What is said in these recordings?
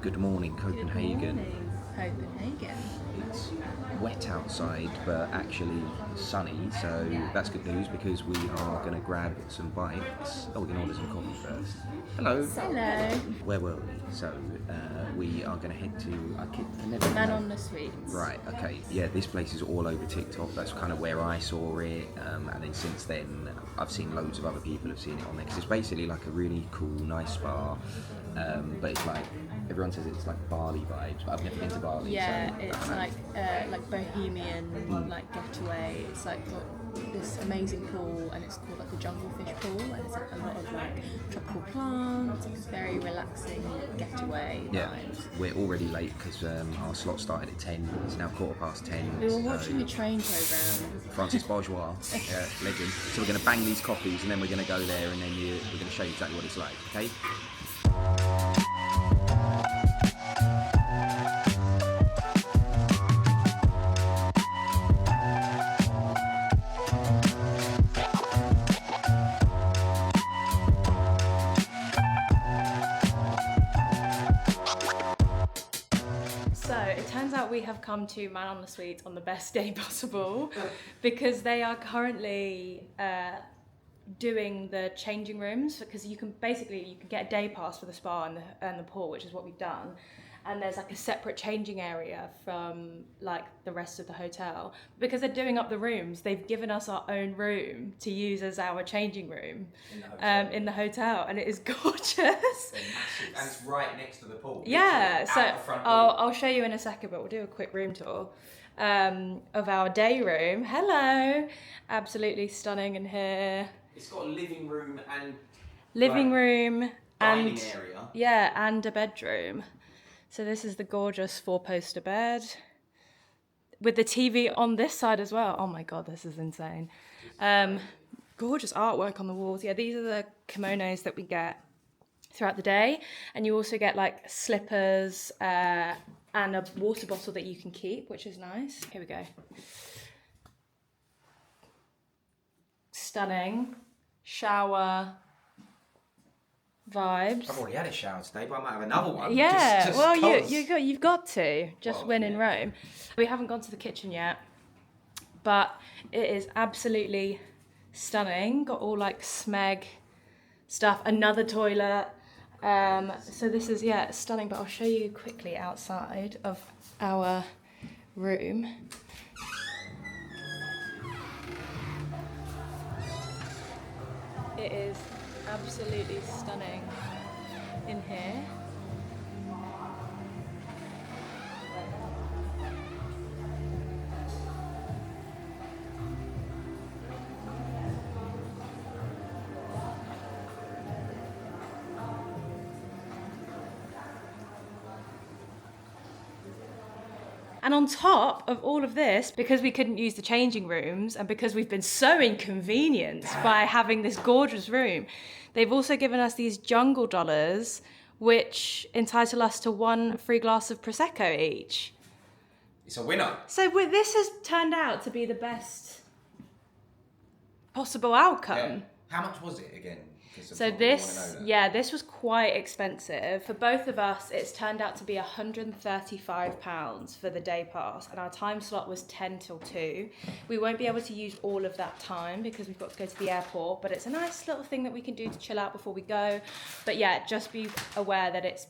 Good morning, Copenhagen. Good morning, Copenhagen. It's wet outside, but actually sunny, so that's good news because we are going to grab some bites. Oh, we're going to order some coffee first. Hello. Hello. Where were we? So we are going to head to Man on the Sweets. Right, okay. Yeah, this place is all over TikTok. That's kind of where I saw it. And then since then, I've seen loads of other people have seen it on there. Because it's basically like a really cool, nice bar. But it's like, everyone says it's like Bali vibes, but I've never been to Bali. Yeah, so it's like bohemian, like getaway. It's like got this amazing pool, and it's called like the jungle fish pool, and it's like a lot of like tropical plants. It's very relaxing getaway vibes. We're already late because our slot started at 10. It's now 10:15. We were watching a train programme. Francis Bourgeois, legend. So we're going to bang these coffees, and then we're going to go there, and then we're going to show you exactly what it's like. Okay. So it turns out we have come to Man on the Sweets on the best day possible because they are currently doing the changing rooms, because you can get a day pass for the spa and the pool, which is what we've done. And there's like a separate changing area from like the rest of the hotel. Because they're doing up the rooms, they've given us our own room to use as our changing room in the hotel, and it is gorgeous. They're massive, and it's right next to the pool. Yeah, so I'll I'll show you in a second, but we'll do a quick room tour of our day room. Hello, absolutely stunning in here. It's got a living room and and area. Yeah, and a bedroom. So this is the gorgeous 4-poster bed with the TV on this side as well. Oh my God, this is insane. Gorgeous artwork on the walls. Yeah, these are the kimonos that we get throughout the day. And you also get like slippers and a water bottle that you can keep, which is nice. Here we go. Stunning. Shower vibes. I've already had a shower today, but I might have another one. Yeah, just well, cause. you've got to win in Rome. We haven't gone to the kitchen yet, but it is absolutely stunning. Got all like smeg stuff, another toilet. So this is stunning. But I'll show you quickly outside of our room. It is absolutely stunning in here. And on top of all of this, because we couldn't use the changing rooms and because we've been so inconvenienced by having this gorgeous room, they've also given us these jungle dollars, which entitle us to 1 free glass of prosecco each. It's a winner. So this has turned out to be the best possible outcome. Yeah. How much was it again? So this was quite expensive. For both of us, it's turned out to be £135 for the day pass, and our time slot was 10 till 2. We won't be able to use all of that time because we've got to go to the airport, but it's a nice little thing that we can do to chill out before we go. But yeah, just be aware that it's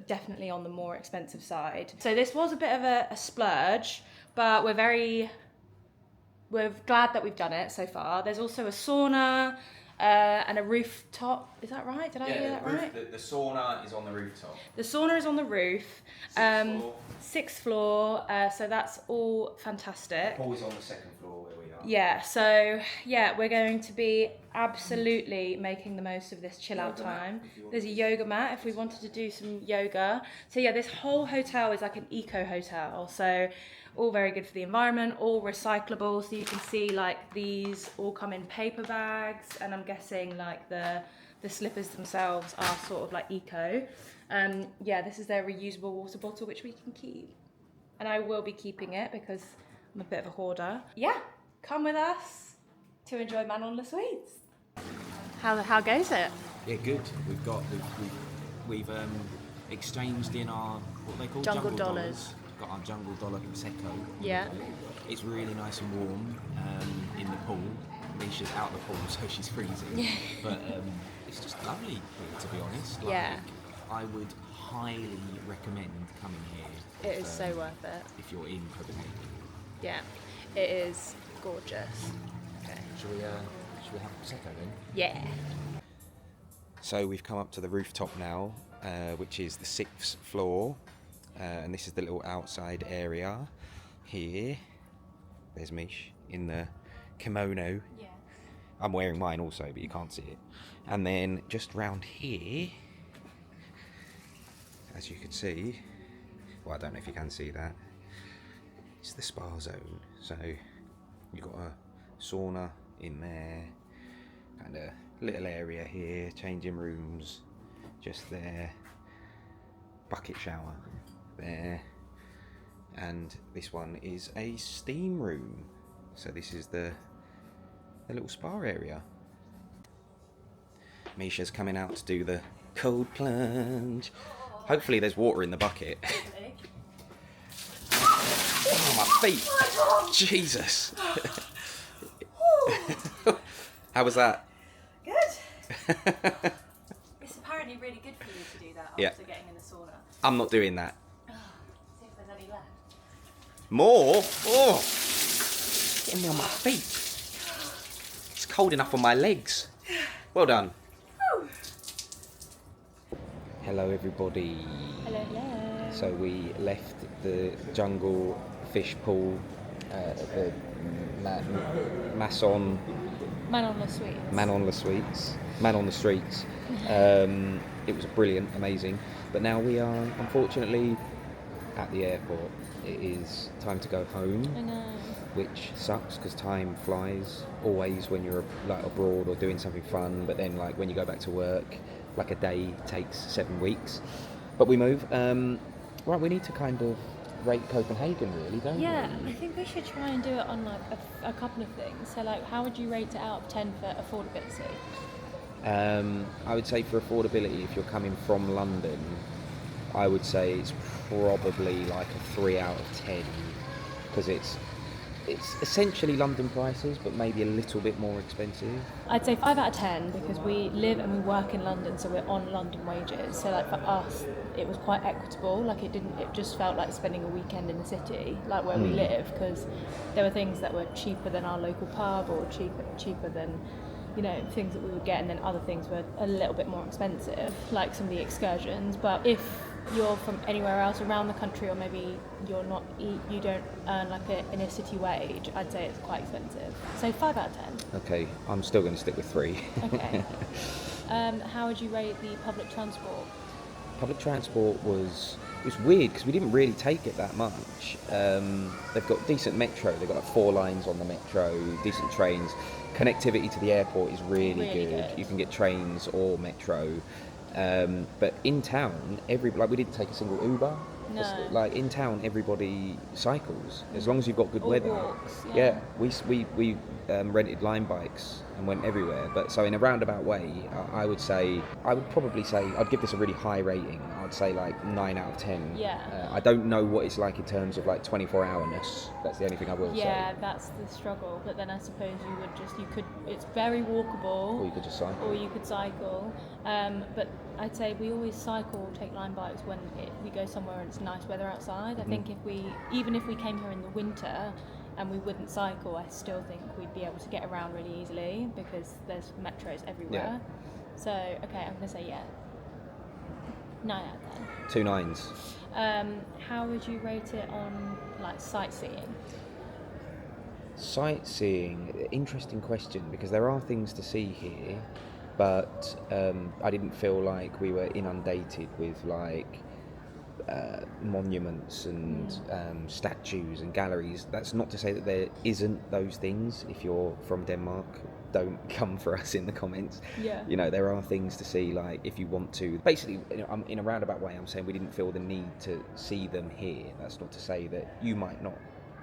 definitely on the more expensive side. So this was a bit of a splurge, but we're glad that we've done it so far. There's also a sauna, and a rooftop. Is that right? Did I hear that right? The sauna is on the rooftop. The sauna is on the roof. Sixth floor. So that's all fantastic. The pool is on the second floor where we are. Yeah, so we're going to be absolutely making the most of this chill out time. There's a yoga mat if we wanted to do some yoga. So yeah, this whole hotel is like an eco hotel. So all very good for the environment, all recyclable. So you can see like these all come in paper bags, and I'm guessing like the slippers themselves are sort of like eco. This is their reusable water bottle, which we can keep. And I will be keeping it because I'm a bit of a hoarder. Yeah, come with us to enjoy Man on the Sweets. How goes it? Yeah, good. We've exchanged in our, what they call Jungle dollars. Got our jungle dollar prosecco. Yeah. It's really nice and warm in the pool. Misha's out the pool, so she's freezing. But it's just lovely here, to be honest. Like, Yeah. I would highly recommend coming here. It is so worth it. If you're in Copenhagen. Yeah, it is gorgeous. Okay. Should we have prosecco then? Yeah. So we've come up to the rooftop now, which is the 6th floor, and this is the little outside area here. There's Mish in the kimono. Yeah. I'm wearing mine also, but you can't see it. And then just round here, as you can see, well, I don't know if you can see that, it's the spa zone. So you've got a sauna in there, and a little area here, changing rooms just there, bucket shower there, and this one is a steam room. So this is the little spa area. Misha's coming out to do the cold plunge. Hopefully there's water in the bucket. Oh, my feet! Jesus! How was that? Good. It's apparently really good for you to do that after Yeah. getting in the sauna. I'm not doing that. See if there's any left. More? Oh! Getting me on my feet. It's cold enough on my legs. Well done. Hello everybody. Hello, hello. So we left the jungle fish pool, the Masson Man on the Sweets. Man on the Streets. It was brilliant, amazing. But now we are unfortunately at the airport. It is time to go home. I know. Which sucks because time flies always when you're like abroad or doing something fun, but then like when you go back to work, like a day takes 7 weeks. But we move. Right, we need to kind of rate Copenhagen, really, don't Yeah, we? I think we should try and do it on like a couple of things. So like, how would you rate it out of 10 for affordability? I would say for affordability, if you're coming from London, I would say it's probably like a 3 out of 10 because it's essentially London prices, but maybe a little bit more expensive. I'd say 5 out of 10 because we live and we work in London, so we're on London wages. So like for us, it was quite equitable. Like it just felt like spending a weekend in the city, like where we live, because there were things that were cheaper than our local pub or cheaper than, you know, things that we would get, and then other things were a little bit more expensive, like some of the excursions. But if you're from anywhere else around the country, or maybe you don't earn like an inner city wage, I'd say it's quite expensive. So 5 out of 10. Okay, I'm still going to stick with 3. Okay. How would you rate the public transport? Public transport was weird because we didn't really take it that much. They've got decent metro. They've got like 4 lines on the metro, decent trains. Connectivity to the airport is really good. You can get trains or metro. But in town, we didn't take a single Uber. No. Like in town, everybody cycles as long as you've got good Or weather. walks, Yeah, we rented line bikes and went everywhere. But so in a roundabout way, I would probably say I'd give this a really high rating. I'd say like 9 out of 10. Yeah. I don't know what it's like in terms of like 24-hourness. That's the only thing I will say. Yeah, that's the struggle. But then I suppose it's very walkable. Or you could just cycle. Or you could cycle. But I'd say we always cycle, take line bikes when we go somewhere and it's nice weather outside. I think even if we came here in the winter and we wouldn't cycle, I still think we'd be able to get around really easily because there's metros everywhere. Yeah. So, okay, I'm going to say 9 out of 10. 2 9s. How would you rate it on like sightseeing? Sightseeing, interesting question because there are things to see here, but I didn't feel like we were inundated with like monuments and statues and galleries. That's not to say that there isn't those things. If you're from Denmark, don't come for us in the comments. Yeah. You know, there are things to see, like if you want to. Basically, in a roundabout way, I'm saying we didn't feel the need to see them here. That's not to say that you might not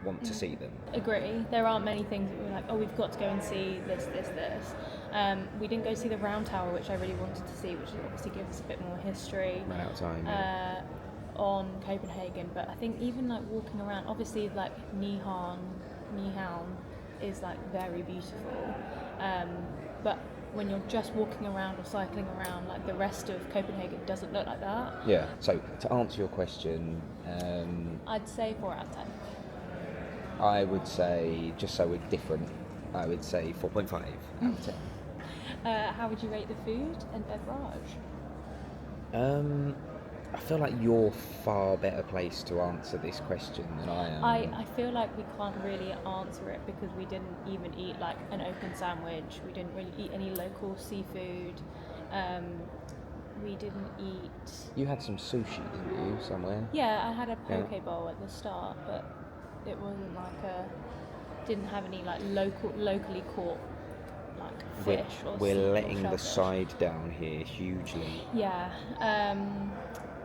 want to see them. Agree. There aren't many things that we're like, oh, we've got to go and see this. We didn't go see the Round Tower, which I really wanted to see, which obviously gives us a bit more history. Ran out of time. Yeah. On Copenhagen, but I think even like walking around, obviously like Nyhavn is like very beautiful, but when you're just walking around or cycling around, like the rest of Copenhagen doesn't look like that. Yeah. So to answer your question, I'd say 4 out of 10. I would say, just so we're different, I would say 4.5 out of 10. How would you rate the food and beverage? I feel like you're far better placed to answer this question than I am. I feel like we can't really answer it because we didn't even eat like an open sandwich. We didn't really eat any local seafood. We didn't eat... You had some sushi, didn't you, somewhere? Yeah, I had a poke bowl at the start, but it wasn't like didn't have any like locally caught like fish we're letting the side down here hugely. Yeah.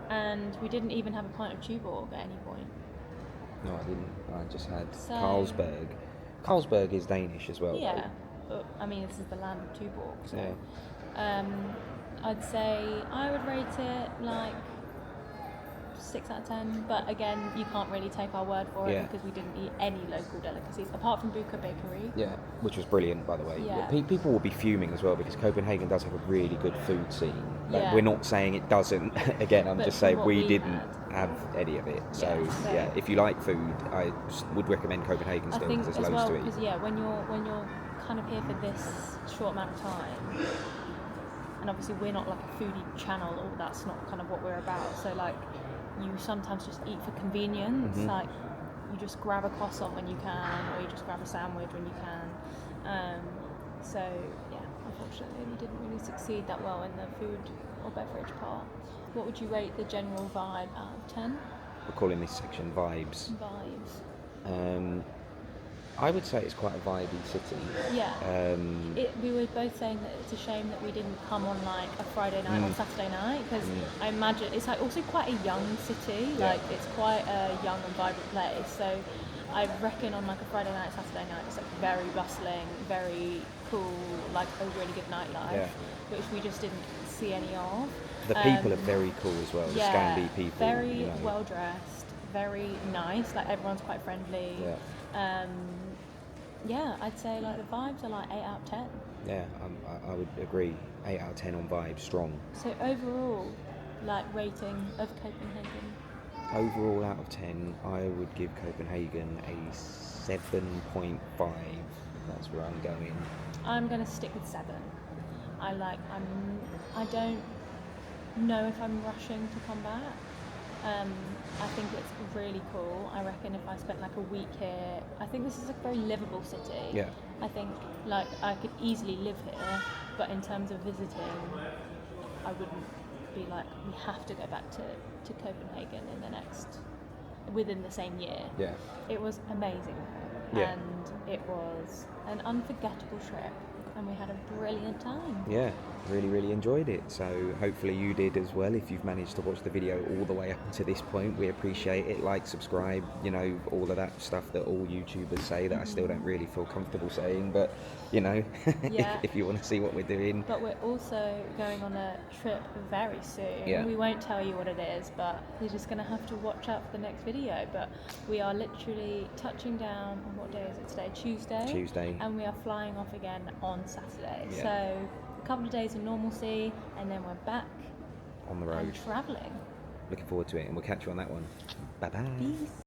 And we didn't even have a pint of Tuborg at any point. No, I didn't. I just had Carlsberg. Carlsberg is Danish as well. Yeah, but I mean, this is the land of Tuborg. So, yeah. I'd say I would rate it like 6 out of 10. But again, you can't really take our word for it because we didn't eat any local delicacies apart from Buka Bakery. Yeah, which was brilliant, by the way. Yeah. People will be fuming as well because Copenhagen does have a really good food scene. Like, we're not saying it doesn't. Again, I'm just saying we didn't have any of it. So if you like food, I would recommend Copenhagen still because there's loads to eat. Because when you're kind of here for this short amount of time, and obviously we're not like a foodie channel, or that's not kind of what we're about. So like, you sometimes just eat for convenience. Mm-hmm. Like, you just grab a croissant when you can, or you just grab a sandwich when you can. So yeah, unfortunately we didn't really succeed that well in the food or beverage part. What would you rate the general vibe out of 10? We're calling this section vibes. I would say it's quite a vibey city. Yeah. We were both saying that it's a shame that we didn't come on like a Friday night or Saturday night, because I imagine it's like also quite a young city. Yeah. Like, it's quite a young and vibrant place. So I reckon on like a Friday night, Saturday night, it's like very bustling, very cool, like a really good nightlife, which we just didn't see any of. The people are very cool as well. The Scandi people. Very well dressed, very nice. Like, everyone's quite friendly. Yeah. I'd say like the vibes are like 8 out of 10. Yeah, I would agree. 8 out of 10 on vibes, strong. So overall, like, rating of Copenhagen? Overall, out of 10, I would give Copenhagen a 7.5. That's where I'm going. I'm going to stick with 7. I don't know if I'm rushing to come back. I think it's really cool. I reckon if I spent like a week here, I think this is a very livable city. Yeah. I think like I could easily live here, but in terms of visiting, I wouldn't be like, we have to go back to Copenhagen within the same year. Yeah. It was amazing. Yeah. And it was an unforgettable trip, and we had a brilliant time. Yeah, really, really enjoyed it. So hopefully you did as well. If you've managed to watch the video all the way up to this point, we appreciate it. Like, subscribe, all of that stuff that all YouTubers say that I still don't really feel comfortable saying, but if you want to see what we're doing. But we're also going on a trip very soon. Yeah. We won't tell you what it is, but you're just going to have to watch out for the next video. But we are literally touching down on, what day is it today? Tuesday. And we are flying off again on Saturday. Yeah. So a couple of days of normalcy, and then we're back on the road and travelling. Looking forward to it, and we'll catch you on that one. Bye bye. Peace.